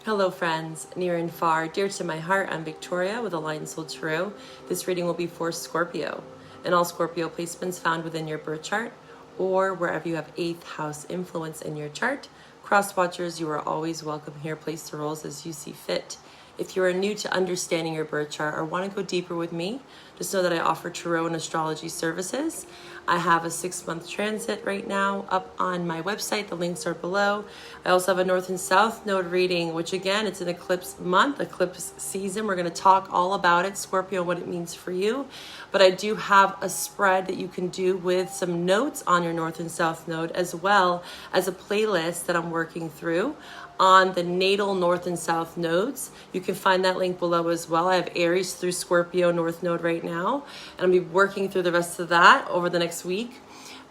Hello friends, near and far, dear to my heart, I'm Victoria with Aligned Soul Tarot. This reading will be for Scorpio and all Scorpio placements found within your birth chart or wherever you have 8th house influence in your chart. Cross watchers, you are always welcome here. Place the roles as you see fit. If you are new to understanding your birth chart or want to go deeper with me, just know that I offer tarot and astrology services. I have a 6-month transit right now up on my website. The links are below. I also have a North and South node reading, which again, it's an eclipse month, eclipse season. We're going to talk all about it, Scorpio, what it means for you. But I do have a spread that you can do with some notes on your North and South node, as well as a playlist that I'm working through on the natal North and South nodes. You can find that link below as well. I have Aries through Scorpio North node right now, and I'll be working through the rest of that over the next week.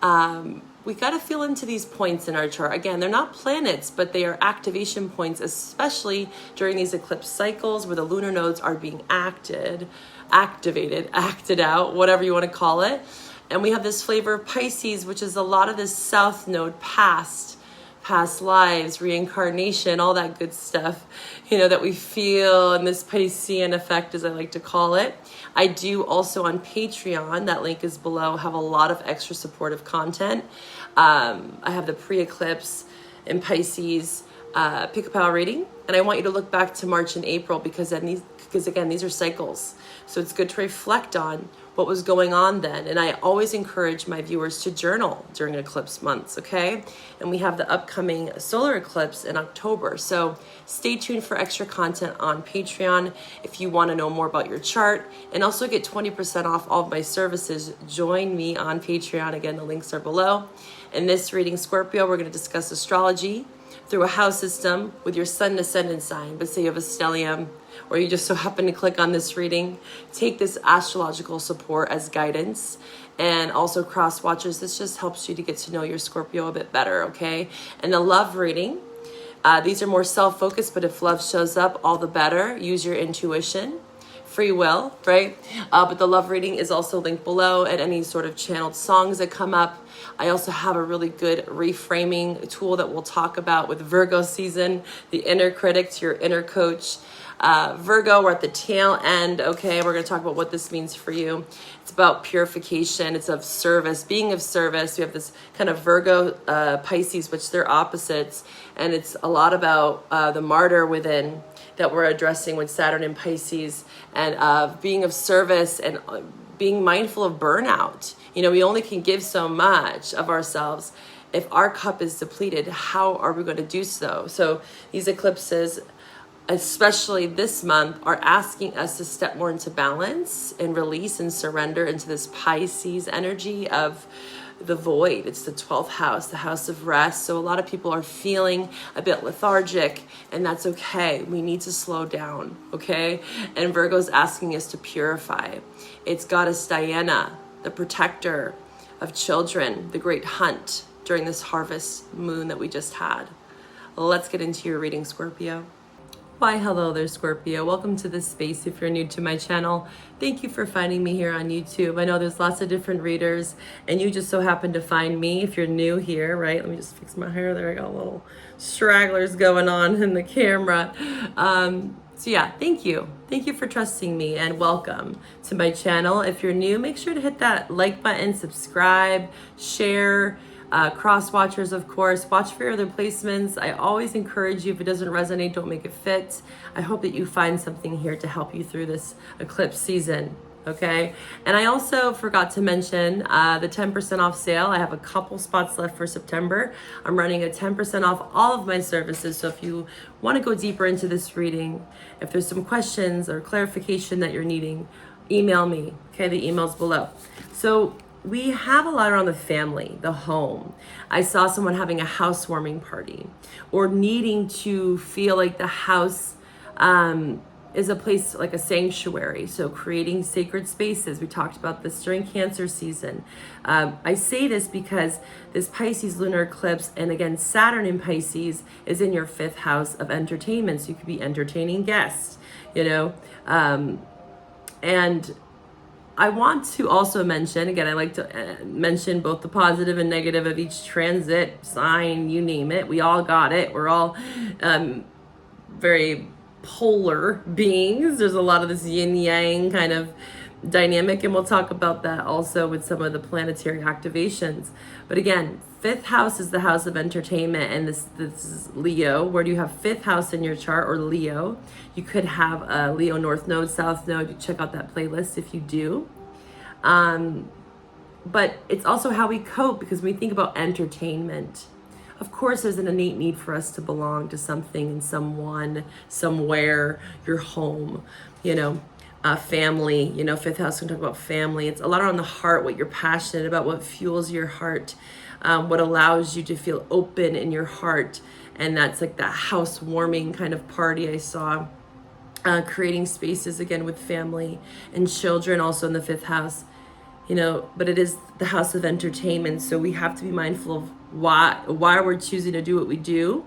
We got to feel into these points in our chart. Again, they're not planets, but they are activation points, especially during these eclipse cycles where the lunar nodes are being activated, acted out, whatever you want to call it. And we have this flavor of Pisces, which is a lot of this South node past lives, reincarnation, all that good stuff, that we feel in this Piscean effect, as I like to call it. I do also on Patreon, that link is below, have a lot of extra supportive content. I have the pre-eclipse in Pisces pick-a-pal reading, and I want you to look back to March and April because again, these are cycles. So it's good to reflect on what was going on then. And I always encourage my viewers to journal during eclipse months, okay? And we have the upcoming solar eclipse in October. So stay tuned for extra content on Patreon if you want to know more about your chart. And also get 20% off all of my services. Join me on Patreon. Again, the links are below. In this reading, Scorpio, we're going to discuss astrology through a house system with your sun ascendant sign. But say you have a stellium, or you just so happen to click on this reading, take this astrological support as guidance. And also cross watchers, this just helps you to get to know your Scorpio a bit better, okay? And the love reading, these are more self-focused, but if love shows up, all the better. Use your intuition, free will, right? But the love reading is also linked below, and any sort of channeled songs that come up. I also have a really good reframing tool that we'll talk about with Virgo season, the inner critic to your inner coach. Virgo, we're at the tail end, okay? We're going to talk about what this means for you. It's about purification. It's of service, being of service. We have this kind of Virgo, Pisces, which they're opposites. And it's a lot about the martyr within that we're addressing with Saturn and Pisces, and being of service and being mindful of burnout. We only can give so much of ourselves. If our cup is depleted, how are we going to do so? So these eclipses, especially this month, are asking us to step more into balance and release and surrender into this Pisces energy of the void. It's the 12th house, the house of rest. So a lot of people are feeling a bit lethargic, and that's okay. We need to slow down, okay? And Virgo's asking us to purify. It's goddess Diana, the protector of children, the great hunt during this harvest moon that we just had. Let's get into your reading, Scorpio. Why, hello there, Scorpio. Welcome to this space if you're new to my channel. Thank you for finding me here on YouTube. I know there's lots of different readers, and you just so happen to find me if you're new here, right? Let me just fix my hair there. I got little stragglers going on in the camera. So yeah, thank you. Thank you for trusting me, and welcome to my channel. If you're new, make sure to hit that like button, subscribe, share. Cross watchers, of course, watch for your other placements. I always encourage you, if it doesn't resonate, don't make it fit. I hope that you find something here to help you through this eclipse season, okay? And I also forgot to mention the 10% off sale. I have a couple spots left for September. I'm running a 10% off all of my services. So if you want to go deeper into this reading, if there's some questions or clarification that you're needing, email me, okay? The email's below. So we have a lot around the family, the home. I saw someone having a housewarming party, or needing to feel like the house is a place like a sanctuary. So creating sacred spaces. We talked about this during Cancer season. I say this because this Pisces lunar eclipse, and again, Saturn in Pisces is in your 5th house of entertainment. So you could be entertaining guests, and I want to also mention, again, I like to mention both the positive and negative of each transit, sign, you name it. We all got it. We're all very polar beings. There's a lot of this yin yang kind of dynamic, and we'll talk about that also with some of the planetary activations. But again, fifth house is the house of entertainment, and this is Leo. Where do you have fifth house in your chart, or Leo? You could have a Leo North Node, South Node. You check out that playlist if you do. But it's also how we cope, because when we think about entertainment, of course, there's an innate need for us to belong to something and someone, somewhere, your home, family, fifth house can talk about family. It's a lot on the heart, what you're passionate about, what fuels your heart, what allows you to feel open in your heart. And that's like that housewarming kind of party I saw, creating spaces again with family and children, also in the fifth house, but it is the house of entertainment. So we have to be mindful of why we're choosing to do what we do.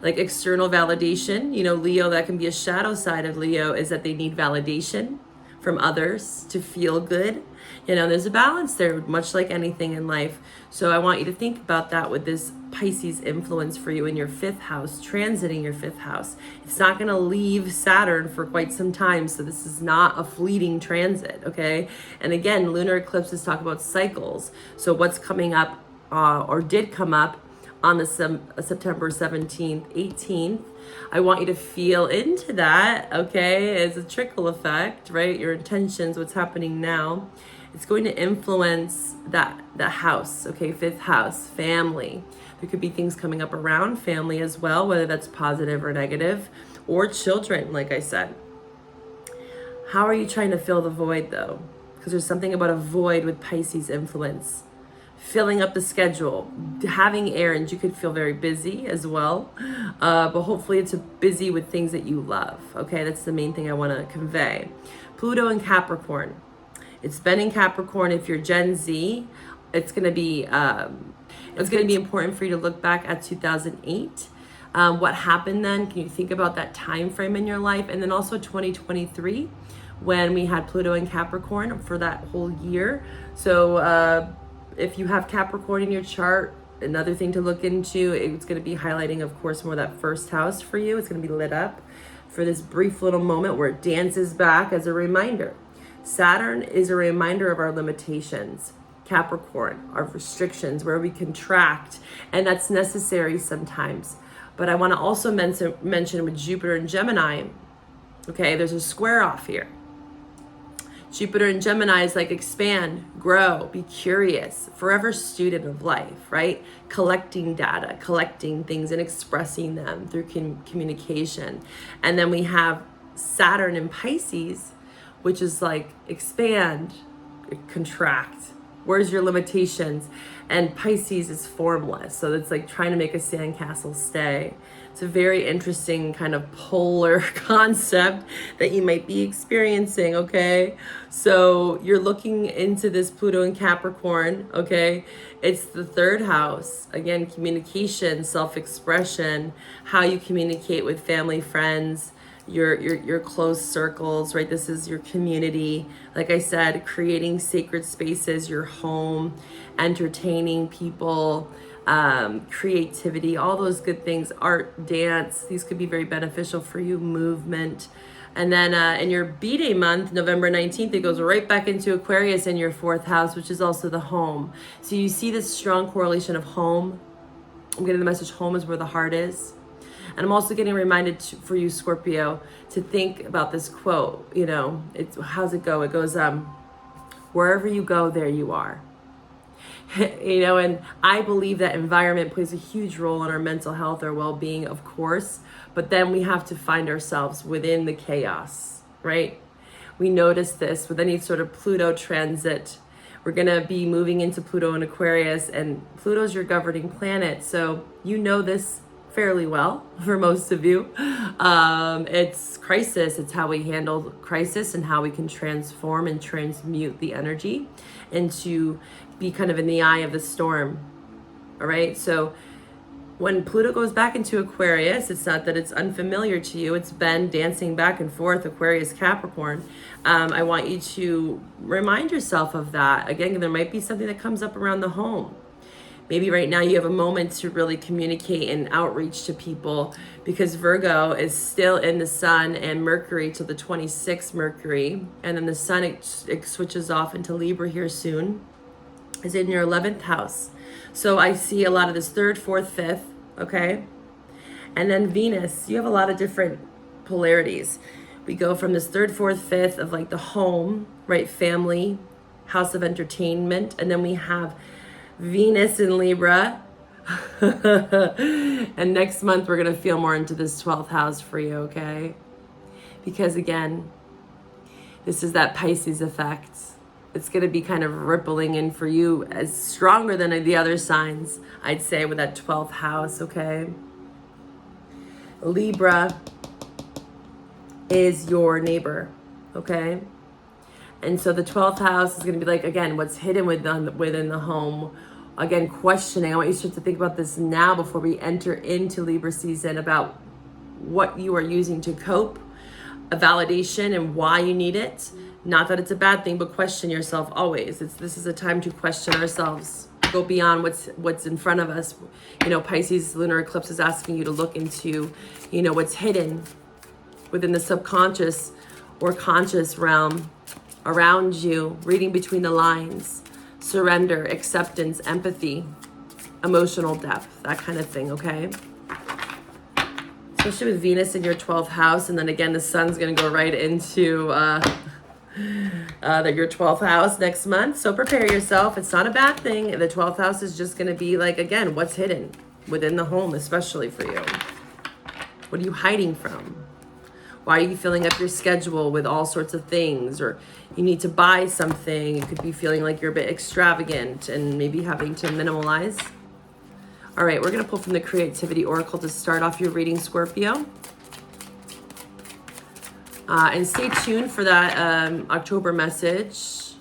Like external validation, Leo, that can be a shadow side of Leo, is that they need validation from others to feel good. There's a balance there, much like anything in life. So I want you to think about that with this Pisces influence for you in your fifth house, transiting your fifth house. It's not going to leave Saturn for quite some time. So this is not a fleeting transit, okay? And again, lunar eclipses talk about cycles. So what's coming up or did come up on the September 17th, 18th, I want you to feel into that, okay? As a trickle effect, right? Your intentions, what's happening now. It's going to influence that house, okay? Fifth house, family. There could be things coming up around family as well, whether that's positive or negative, or children, like I said. How are you trying to fill the void, though? Because there's something about a void with Pisces influence. Filling up the schedule, having errands. You could feel very busy as well, but hopefully it's busy with things that you love, okay? That's the main thing I want to convey. Pluto in Capricorn. It's been in Capricorn. If you're Gen Z, it's going to be important for you to look back at 2008. What happened then? Can you think about that time frame in your life? And then also 2023, when we had Pluto in Capricorn for that whole year. So if you have Capricorn in your chart, another thing to look into, it's going to be highlighting, of course, more that first house for you. It's going to be lit up for this brief little moment where it dances back as a reminder. Saturn is a reminder of our limitations. Capricorn, our restrictions, where we contract, and that's necessary sometimes. But I want to also mention with Jupiter and Gemini, okay, there's a square off here. Jupiter and Gemini is like expand, grow, be curious, forever student of life, right? Collecting data, collecting things and expressing them through communication. And then we have Saturn in Pisces, which is like expand, contract. Where's your limitations? And Pisces is formless. So it's like trying to make a sandcastle stay. It's a very interesting kind of polar concept that you might be experiencing, okay? So you're looking into this Pluto in Capricorn, okay? It's the third house. Again, communication, self-expression, how you communicate with family, friends, your close circles, right? This is your community. Like I said, creating sacred spaces, your home, entertaining people, creativity, all those good things, art, dance. These could be very beneficial for you, movement. And then in your B-Day month, November 19th, it goes right back into Aquarius in your fourth house, which is also the home. So you see this strong correlation of home. I'm getting the message, home is where the heart is. And I'm also getting reminded for you, Scorpio, to think about this quote. How's it go? It goes, wherever you go, there you are. And I believe that environment plays a huge role in our mental health, our well-being, of course. But then we have to find ourselves within the chaos, right? We notice this with any sort of Pluto transit. We're going to be moving into Pluto in Aquarius, and Pluto's your governing planet. So you know this fairly well for most of you. It's crisis. It's how we handle crisis and how we can transform and transmute the energy into be kind of in the eye of the storm. All right. So when Pluto goes back into Aquarius, it's not that it's unfamiliar to you. It's been dancing back and forth, Aquarius, Capricorn. I want you to remind yourself of that. Again, there might be something that comes up around the home. Maybe right now you have a moment to really communicate and outreach to people, because Virgo is still in the Sun and Mercury till the 26th Mercury. And then the Sun, it switches off into Libra here soon, is in your 11th house. So I see a lot of this 3rd, 4th, 5th, okay? And then Venus, you have a lot of different polarities. We go from this 3rd, 4th, 5th of like the home, right? Family, house of entertainment. And then we have Venus in Libra. And next month, we're going to feel more into this 12th house for you, okay? Because again, this is that Pisces effect. It's going to be kind of rippling in for you as stronger than the other signs, I'd say, with that 12th house, okay? Libra is your neighbor, okay? And so the 12th house is going to be like, again, what's hidden within the home. Again, questioning. I want you to start to think about this now before we enter into Libra season, about what you are using to cope, a validation, and why you need it. Not that it's a bad thing, but question yourself always. This is a time to question ourselves. Go beyond what's in front of us. You know, Pisces lunar eclipse is asking you to look into, you know, what's hidden within the subconscious or conscious realm around you, reading between the lines, surrender, acceptance, empathy, emotional depth, that kind of thing, okay? Especially with Venus in your 12th house, and then again, the Sun's gonna go right into your 12th house next month. So prepare yourself. It's not a bad thing. The 12th house is just gonna be like, again, what's hidden within the home, especially for you. What are you hiding from? Why are you filling up your schedule with all sorts of things? Or you need to buy something. You could be feeling like you're a bit extravagant and maybe having to minimalize. All right, we're going to pull from the Creativity Oracle to start off your reading, Scorpio. And stay tuned for that October message.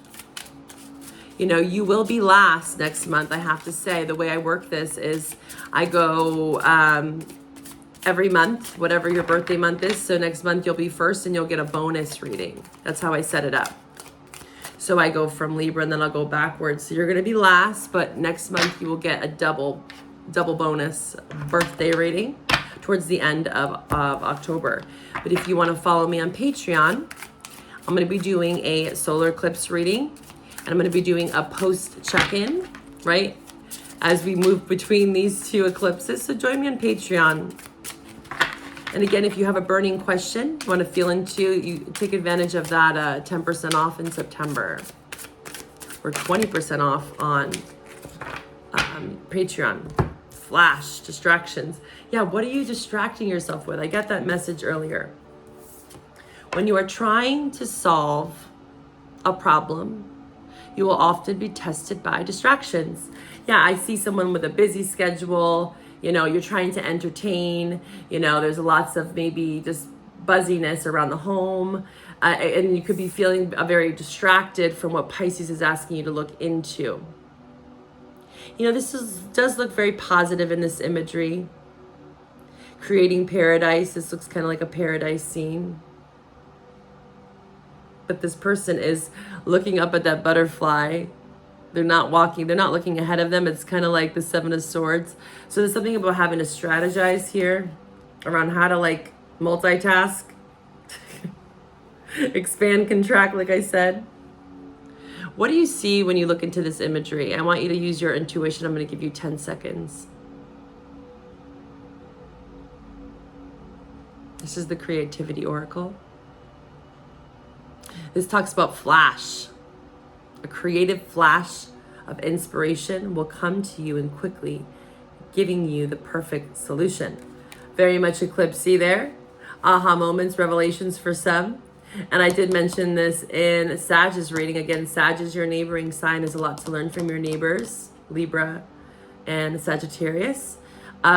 You know, you will be last next month, I have to say. The way I work this is I go every month, whatever your birthday month is. So next month you'll be first and you'll get a bonus reading. That's how I set it up. So I go from Libra and then I'll go backwards. So you're going to be last, but next month you will get a double bonus birthday reading towards the end of October. But if you want to follow me on Patreon, I'm going to be doing a solar eclipse reading, and I'm going to be doing a post check-in, right? As we move between these two eclipses. So join me on Patreon. And again, if you have a burning question, you want to feel into, you take advantage of that 10% off in September, or 20% off on Patreon. Flash distractions. Yeah, what are you distracting yourself with? I got that message earlier. When you are trying to solve a problem, you will often be tested by distractions. Yeah, I see someone with a busy schedule. You know, you're trying to entertain. You know, there's lots of maybe just buzziness around the home. And you could be feeling very distracted from what Pisces is asking you to look into. You know, does look very positive in this imagery. Creating paradise. This looks kind of like a paradise scene. But this person is looking up at that butterfly. They're not looking ahead of them. It's kind of like the Seven of Swords. So there's something about having to strategize here around how to like multitask, expand, contract, like I said. What do you see when you look into this imagery? I want you to use your intuition. I'm going to give you 10 seconds. This is the Creativity Oracle. This talks about flash. A creative flash of inspiration will come to you and quickly, giving you the perfect solution. Very much eclipsey there. Aha moments, revelations for some. And I did mention this in Sag's reading. Again, Sag is your neighboring sign. There's a lot to learn from your neighbors, Libra and Sagittarius. We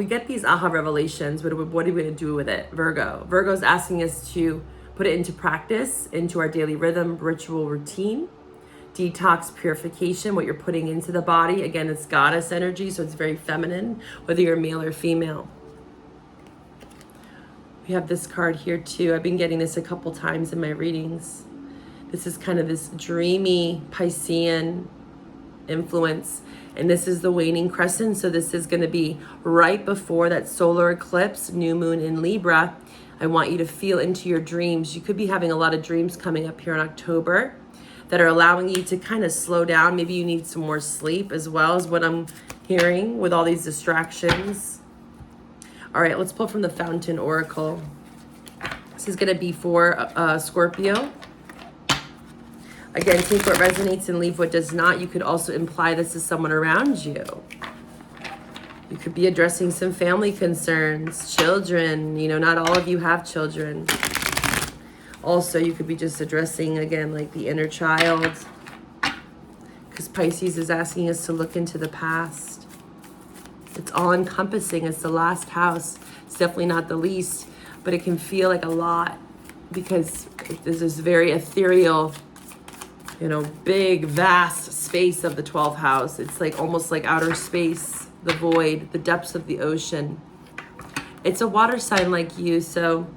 get these aha revelations. What are we going to do with it? Virgo. Virgo is asking us to put it into practice, into our daily rhythm, ritual, routine, detox, purification, what you're putting into the body. Again, it's goddess energy, so it's very feminine, whether you're male or female. We have this card here too. I've been getting this a couple times in my readings. This is kind of this dreamy Piscean influence. And this is the waning crescent, so this is going to be right before that solar eclipse, new moon in Libra. I want you to feel into your dreams. You could be having a lot of dreams coming up here in October that are allowing you to kind of slow down. Maybe you need some more sleep as well, is what I'm hearing with all these distractions. All right, let's pull from the Fountain Oracle. This is going to be for Scorpio. Again, take what resonates and leave what does not. You could also imply this is someone around you. You could be addressing some family concerns, children. You know, not all of you have children. Also, you could be just addressing, again, like the inner child. Because Pisces is asking us to look into the past. It's all encompassing. It's the last house. It's definitely not the least, but it can feel like a lot because there's this very ethereal, you know, big, vast space of the 12th house. It's like almost like outer space, the void, the depths of the ocean. It's a water sign like you, so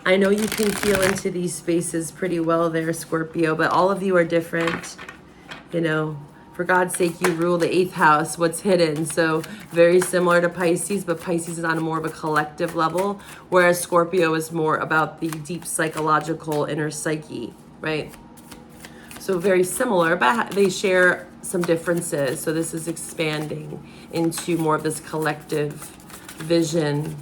I know you can feel into these spaces pretty well there, Scorpio, but all of you are different. You know, for God's sake, you rule the 8th house, what's hidden. So very similar to Pisces, but Pisces is on more of a collective level, whereas Scorpio is more about the deep psychological inner psyche, right? So very similar, but they share some differences. So this is expanding into more of this collective vision,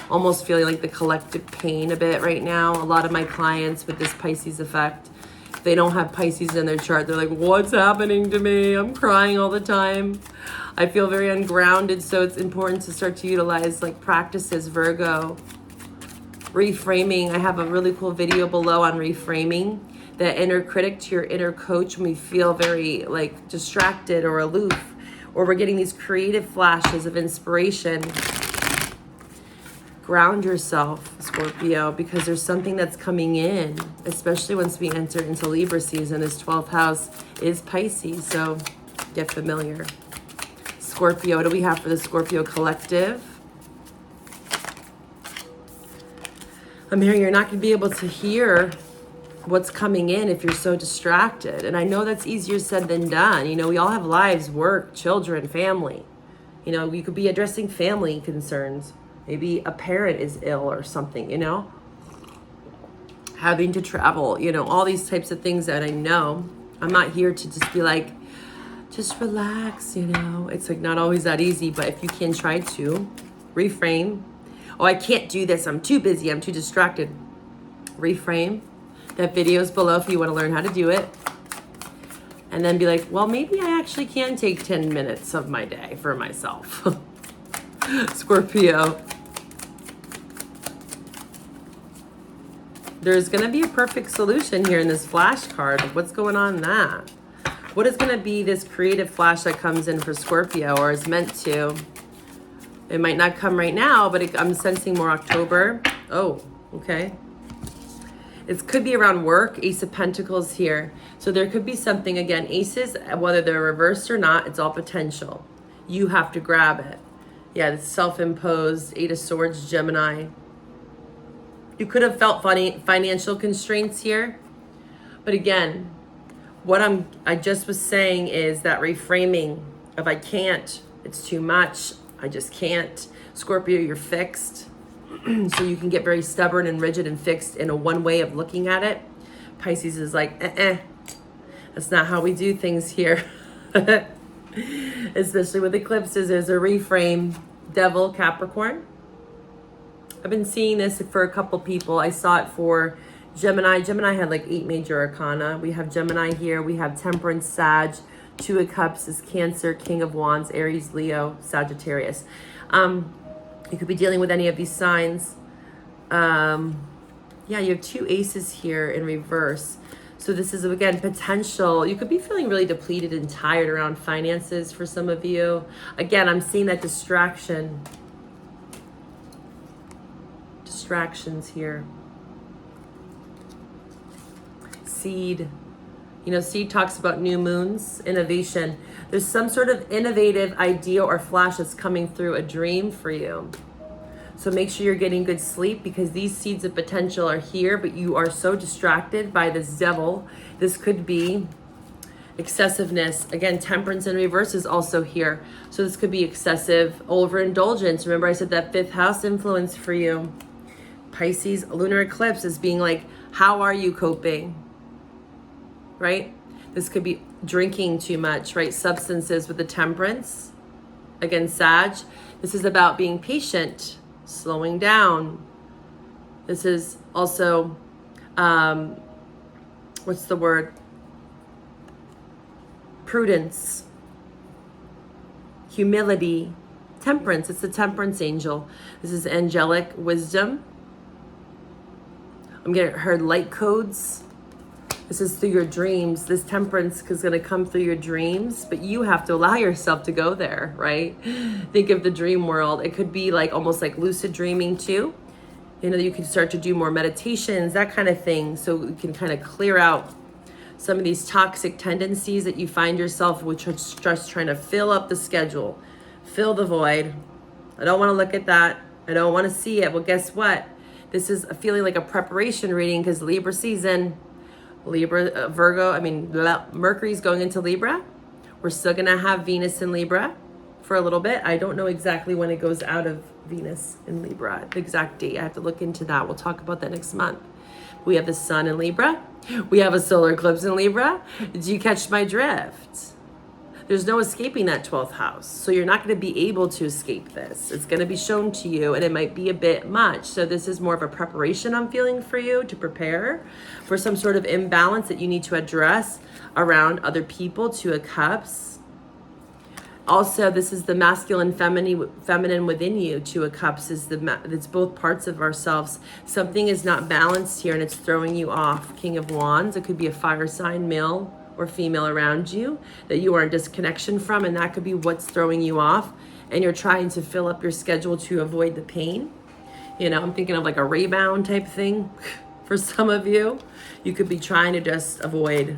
almost feeling like the collective pain a bit right now. A lot of my clients with this Pisces effect, if they don't have Pisces in their chart, they're like, what's happening to me? I'm crying all the time. I feel very ungrounded. So it's important to start to utilize like practices, Virgo. Reframing, I have a really cool video below on reframing. That inner critic to your inner coach when we feel very like distracted or aloof, or we're getting these creative flashes of inspiration. Ground yourself, Scorpio, because there's something that's coming in, especially once we enter into Libra season. This 12th house is Pisces, so get familiar. Scorpio, what do we have for the Scorpio collective? I'm hearing you're not going to be able to hear what's coming in if you're so distracted. And I know that's easier said than done. You know, we all have lives, work, children, family. You know, you could be addressing family concerns. Maybe a parent is ill or something, you know, having to travel, you know, all these types of things that I know. I'm not here to just be like, just relax, you know. It's like not always that easy, but if you can try to reframe. Oh, I can't do this. I'm too busy. I'm too distracted. Reframe. That video's below if you want to learn how to do it. And then be like, well, maybe I actually can take 10 minutes of my day for myself. Scorpio. There's going to be a perfect solution here in this flash card. What's going on in that? What is going to be this creative flash that comes in for Scorpio, or is meant to? It might not come right now, but I'm sensing more October. Oh, okay. It could be around work, Ace of Pentacles here. So there could be something, again, aces, whether they're reversed or not, it's all potential. You have to grab it. Yeah, it's self-imposed, 8 of Swords, Gemini. You could have felt financial constraints here. But again, what I just was saying is that reframing of I can't, it's too much, I just can't. Scorpio, you're fixed. So you can get very stubborn and rigid and fixed in a one way of looking at it. Pisces is like, that's not how we do things here. Especially with eclipses, there's a reframe. Devil, Capricorn. I've been seeing this for a couple people. I saw it for Gemini. Gemini had like 8 major arcana. We have Gemini here. We have Temperance, Sag. 2 of Cups is Cancer, King of Wands, Aries, Leo, Sagittarius. You could be dealing with any of these signs. Yeah, you have 2 aces here in reverse. So this is, again, potential. You could be feeling really depleted and tired around finances for some of you. Again, I'm seeing that distraction. Distractions here. Seed. You know, Seed talks about new moons, innovation. There's some sort of innovative idea or flash that's coming through a dream for you. So make sure you're getting good sleep, because these seeds of potential are here, but you are so distracted by this devil. This could be excessiveness. Again, temperance in reverse is also here. So this could be excessive overindulgence. Remember I said that 5th house influence for you. Pisces lunar eclipse is being like, how are you coping? Right? This could be drinking too much, right? Substances with the temperance. Again, Sag. This is about being patient, slowing down. This is also, what's the word? Prudence, humility, temperance. It's the temperance angel. This is angelic wisdom. I'm getting heard light codes. This is through your dreams. This temperance is going to come through your dreams, but you have to allow yourself to go there, right? Think of the dream world. It could be like almost like lucid dreaming too. You know, you can start to do more meditations, that kind of thing. So you can kind of clear out some of these toxic tendencies that you find yourself, which are just trying to fill up the schedule, fill the void. I don't want to look at that. I don't want to see it. Well, guess what? This is feeling like a preparation reading because Libra season, Mercury's going into Libra. We're still going to have Venus in Libra for a little bit. I don't know exactly when it goes out of Venus in Libra, the exact date. I have to look into that. We'll talk about that next month. We have the sun in Libra. We have a solar eclipse in Libra. Do you catch my drift? There's no escaping that 12th house. So you're not going to be able to escape this. It's going to be shown to you and it might be a bit much. So this is more of a preparation I'm feeling for you to prepare for some sort of imbalance that you need to address around other people. 2 of Cups. Also, this is the masculine, feminine within you. 2 of Cups is it's both parts of ourselves. Something is not balanced here and it's throwing you off. King of Wands. It could be a fire sign, male or female around you that you are in disconnection from, and that could be what's throwing you off. And you're trying to fill up your schedule to avoid the pain. You know, I'm thinking of like a rebound type thing for some of you. You could be trying to just avoid.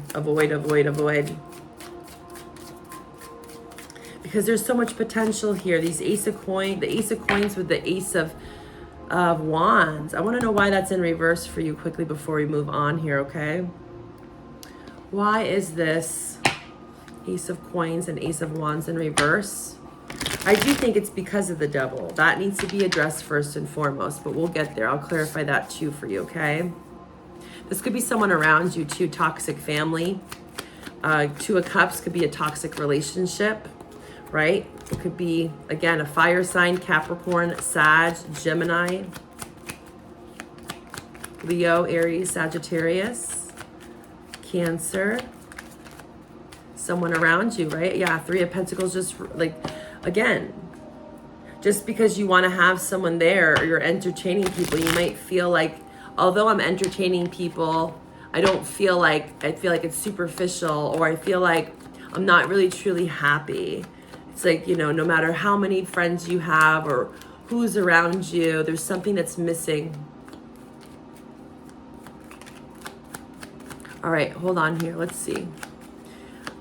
Because there's so much potential here. These Ace of Coins, the Ace of Coins with the Ace of Wands. I want to know why that's in reverse for you quickly before we move on here, okay? Why is this Ace of Coins and Ace of Wands in reverse? I do think it's because of the Devil. That needs to be addressed first and foremost, but we'll get there. I'll clarify that too for you, okay? This could be someone around you too, toxic family. 2 of Cups could be a toxic relationship. Right? It could be, again, a fire sign, Capricorn, Sag, Gemini, Leo, Aries, Sagittarius, Cancer, someone around you, right? Yeah, 3 of Pentacles, just like, again, just because you want to have someone there or you're entertaining people, you might feel like, although I'm entertaining people, I feel like it's superficial, or I feel like I'm not really truly happy. It's like, you know, no matter how many friends you have or who's around you, there's something that's missing. All right, hold on here. Let's see.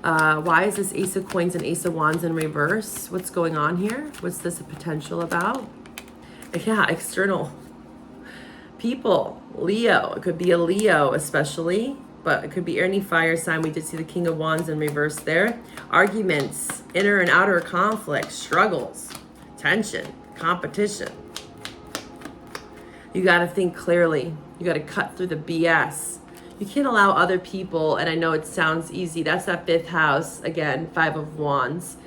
Why is this Ace of Coins and Ace of Wands in reverse? What's going on here? What's this a potential about? Yeah, external people. Leo. It could be a Leo especially, but it could be any fire sign. We did see the King of Wands in reverse there. Arguments, inner and outer conflict, struggles, tension, competition. You got to think clearly. You got to cut through the BS. You can't allow other people, and I know it sounds easy. That's that 5th house. Again, 5 of Wands.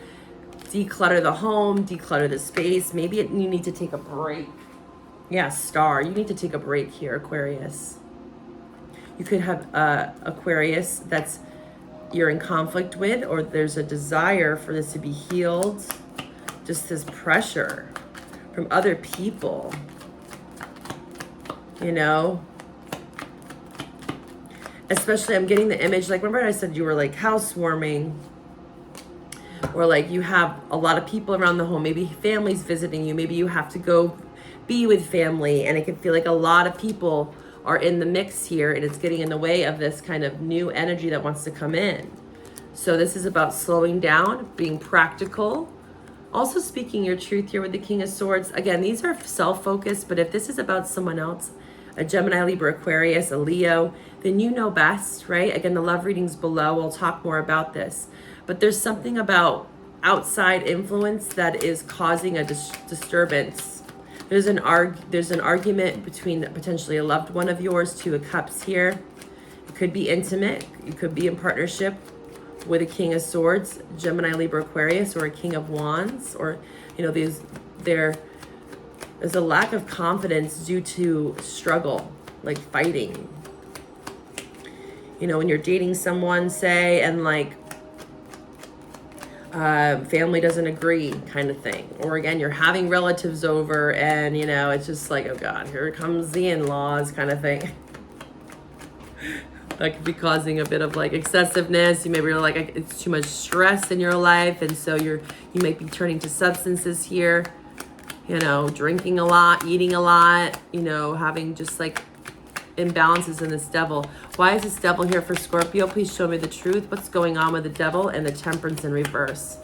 Declutter the home, declutter the space. Maybe you need to take a break. Yeah, Star. You need to take a break here, Aquarius. You could have Aquarius that's you're in conflict with, or there's a desire for this to be healed. Just this pressure from other people, you know. Especially, I'm getting the image, like, remember I said you were like housewarming, or like you have a lot of people around the home, maybe family's visiting you, maybe you have to go be with family, and it can feel like a lot of people are in the mix here, and it's getting in the way of this kind of new energy that wants to come in. So this is about slowing down, being practical, also speaking your truth here with the King of Swords. Again, these are self-focused, but if this is about someone else, a Gemini, Libra, Aquarius, a Leo, then you know best, right? Again, the love readings below, we'll talk more about this. But there's something about outside influence that is causing a disturbance. There's an argument between potentially a loved one of yours, Two of Cups here. It could be intimate. You could be in partnership with a King of Swords, Gemini, Libra, Aquarius, or a King of Wands, or, you know, there's a lack of confidence due to struggle, like fighting. You know, when you're dating someone, say, and like family doesn't agree, kind of thing. Or again, you're having relatives over and, you know, it's just like, oh God, here comes the in-laws kind of thing. That could be causing a bit of like excessiveness. You maybe are like, it's too much stress in your life. And so you might be turning to substances here, you know, drinking a lot, eating a lot, you know, having just like imbalances in this devil. Why is this devil here for Scorpio? Please show me the truth. What's going on with the devil and the temperance in reverse?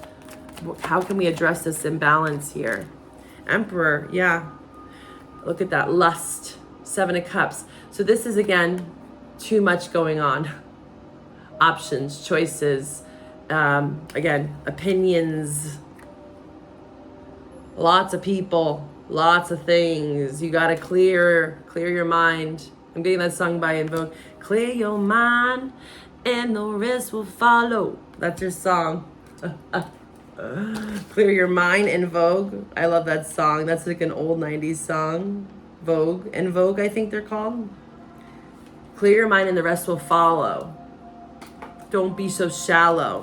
How can we address this imbalance here? Emperor, yeah. Look at that, lust, Seven of Cups. So this is, again, too much going on. Options, choices, again, opinions, lots of people, lots of things. You got to clear your mind. I'm getting that song by Invoke. Clear your mind and the rest will follow. That's your song. Clear your mind in Vogue. I love that song. That's like an old 90s song. Vogue and Vogue, I think they're called. Clear your mind and the rest will follow. Don't be so shallow.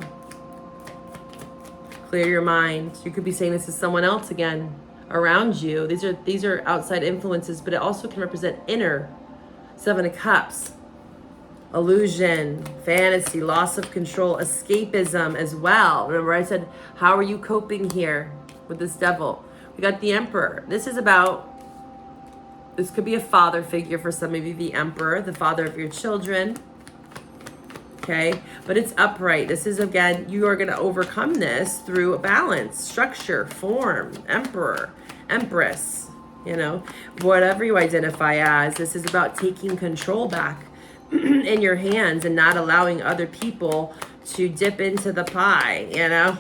Clear your mind. You could be saying this to someone else again around you. These are outside influences, but it also can represent inner. Seven of Cups. Illusion, fantasy, loss of control, escapism as well. Remember I said, how are you coping here with this devil? We got the Emperor. This could be a father figure for some of you, the Emperor, the father of your children. Okay, but it's upright. This is, again, you are going to overcome this through a balance, structure, form, Emperor, Empress, you know, whatever you identify as. This is about taking control back in your hands and not allowing other people to dip into the pie, you know.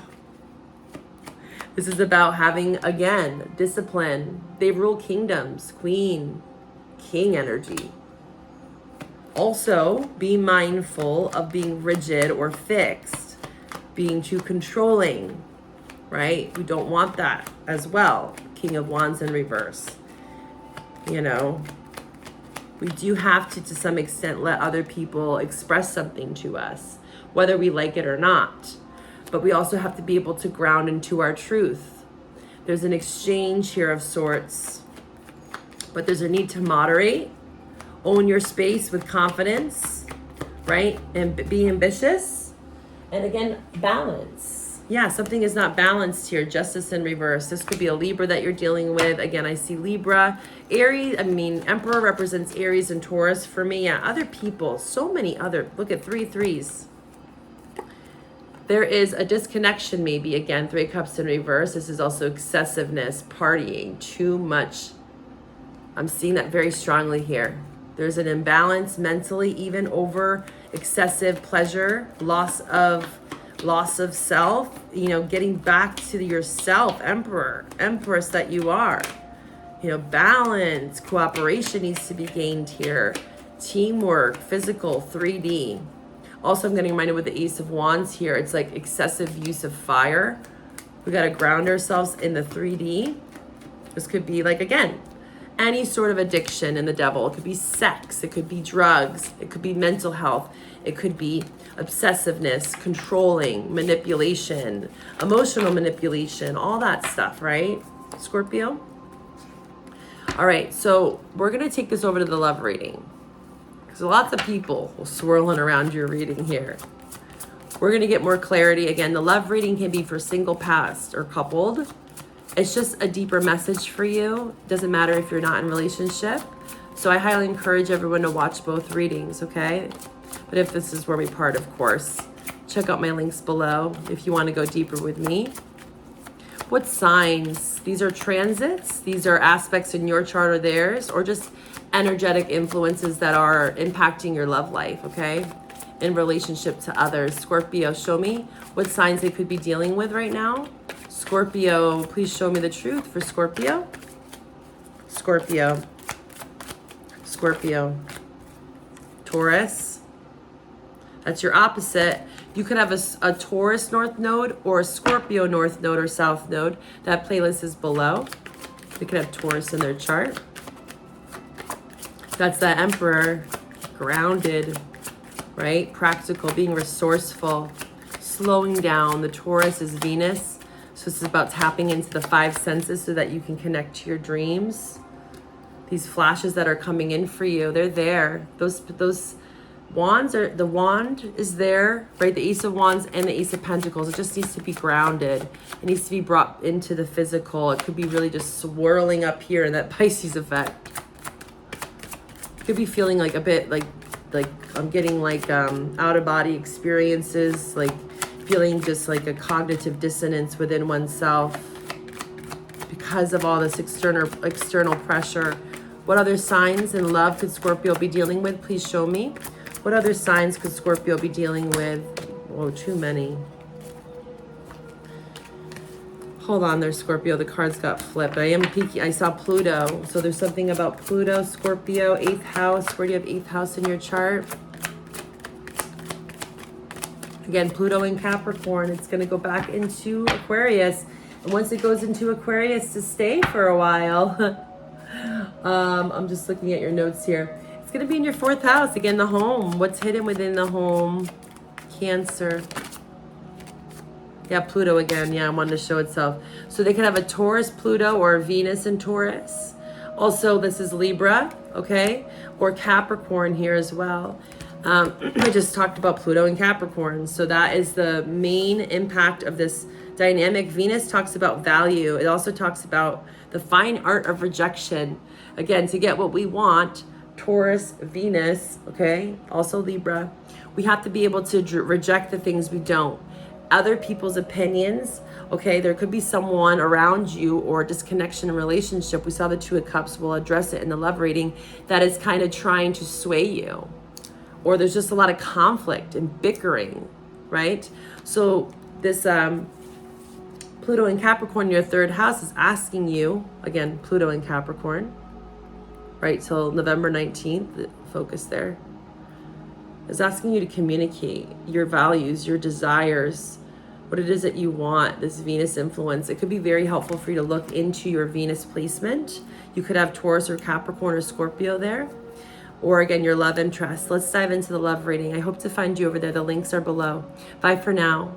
This is about having, again, discipline. They rule kingdoms, queen, king energy. Also, be mindful of being rigid or fixed, being too controlling, right? We don't want that as well. King of Wands in reverse, you know. We do have to some extent, let other people express something to us, whether we like it or not. But we also have to be able to ground into our truth. There's an exchange here of sorts, but there's a need to moderate, own your space with confidence, right? And be ambitious. And again, balance. Yeah, something is not balanced here. Justice in reverse. This could be a Libra that you're dealing with. Again, I see Libra. Aries, Emperor represents Aries and Taurus for me. Yeah, other people, so many other, look at 3 threes. There is a disconnection maybe. Again, 3 cups in reverse. This is also excessiveness, partying, too much. I'm seeing that very strongly here. There's an imbalance mentally, even over excessive pleasure, loss of self, you know, getting back to yourself, Emperor, Empress that you are. You know, balance, cooperation needs to be gained here. Teamwork, physical, 3D. Also, I'm getting reminded with the Ace of Wands here, it's like excessive use of fire. We got to ground ourselves in the 3D. This could be like, again, any sort of addiction in the devil. It could be sex, it could be drugs, it could be mental health, it could be obsessiveness, controlling, manipulation, emotional manipulation, all that stuff, right, Scorpio? All right, so we're going to take this over to the love reading because lots of people will swirling around your reading here. We're going to get more clarity. Again, the love reading can be for single, past, or coupled. It's just a deeper message for you. Doesn't matter if you're not in a relationship. So I highly encourage everyone to watch both readings, okay? But if this is where we part, of course, check out my links below if you want to go deeper with me. What signs? These are transits. These are aspects in your chart or theirs, or just energetic influences that are impacting your love life, okay? In relationship to others. Scorpio, show me what signs they could be dealing with right now. Scorpio, please show me the truth for Scorpio. Scorpio. Scorpio. Taurus. That's your opposite. You could have a Taurus North Node or a Scorpio North Node or South Node. That playlist is below. They could have Taurus in their chart. That's the Emperor, grounded, right? Practical, being resourceful, slowing down. The Taurus is Venus. So this is about tapping into the 5 senses so that you can connect to your dreams. These flashes that are coming in for you, they're there. Those wands are, the wand is there, right? The Ace of Wands and the Ace of Pentacles. It just needs to be grounded. It needs to be brought into the physical. It could be really just swirling up here in that Pisces effect. Could be feeling like a bit like I'm getting like out of body experiences, like feeling just like a cognitive dissonance within oneself because of all this external pressure. What other signs in love could Scorpio be dealing with? Please show me. What other signs could Scorpio be dealing with? Whoa, too many. Hold on there, Scorpio. The cards got flipped. I am peeking. I saw Pluto. So there's something about Pluto, Scorpio, 8th house. Where do you have 8th house in your chart? Again, Pluto in Capricorn. It's going to go back into Aquarius. And once it goes into Aquarius, to stay for a while. I'm just looking at your notes here. It's going to be in your 4th house. Again, the home. What's hidden within the home? Cancer. Yeah, Pluto again. Yeah, I wanted to show itself. So they could have a Taurus Pluto or a Venus in Taurus. Also, this is Libra, okay? Or Capricorn here as well. I just talked about Pluto and Capricorn. So that is the main impact of this dynamic. Venus talks about value. It also talks about the fine art of rejection. Again, to get what we want, Taurus, Venus, okay? Also Libra. We have to be able to reject the things we don't. Other people's opinions, okay? There could be someone around you or disconnection in relationship. We saw the 2 of Cups. We'll address it in the love reading. That is kind of trying to sway you. Or there's just a lot of conflict and bickering, right? So this Pluto in Capricorn, your 3rd house, is asking you, again, Pluto in Capricorn, right, till November 19th, focus there, is asking you to communicate your values, your desires, what it is that you want, this Venus influence. It could be very helpful for you to look into your Venus placement. You could have Taurus or Capricorn or Scorpio there. Or again, your love interest. Let's dive into the love reading. I hope to find you over there. The links are below. Bye for now.